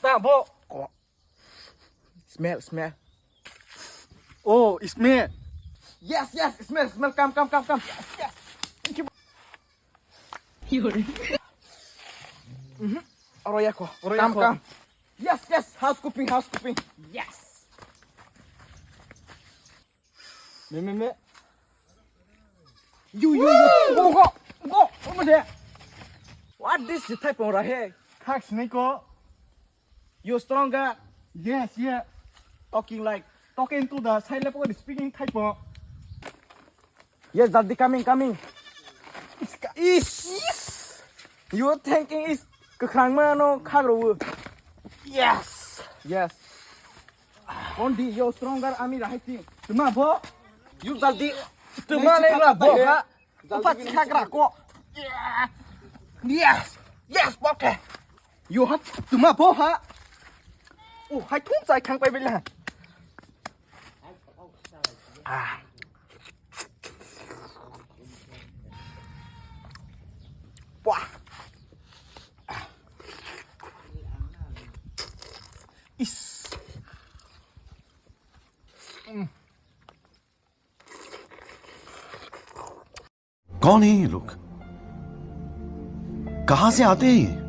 start, bro. Smell. Oh, it's me. Yes, smell. Come. Yes. Thank you. Oroyako. Come. Yes. Housekeeping. Yes. Me. You. Go. Over there. What this type of here? Tax Nico. You stronger. Yes, yeah. Talking like. Talking to the side level speaking type of. Yes, Daddy coming. Is. You thinking is kekrangmano kagro. Yes. Only you stronger ami rahiti. Cuma bo. You Daddy. Tumale lah bo ha. Upat kagra ko. Yes, okay. You hat cuma bo ha. Oh, hai thung sai khang pai bela. Wah. Is. कौन है ये लोग? कहां से आते हैं ये?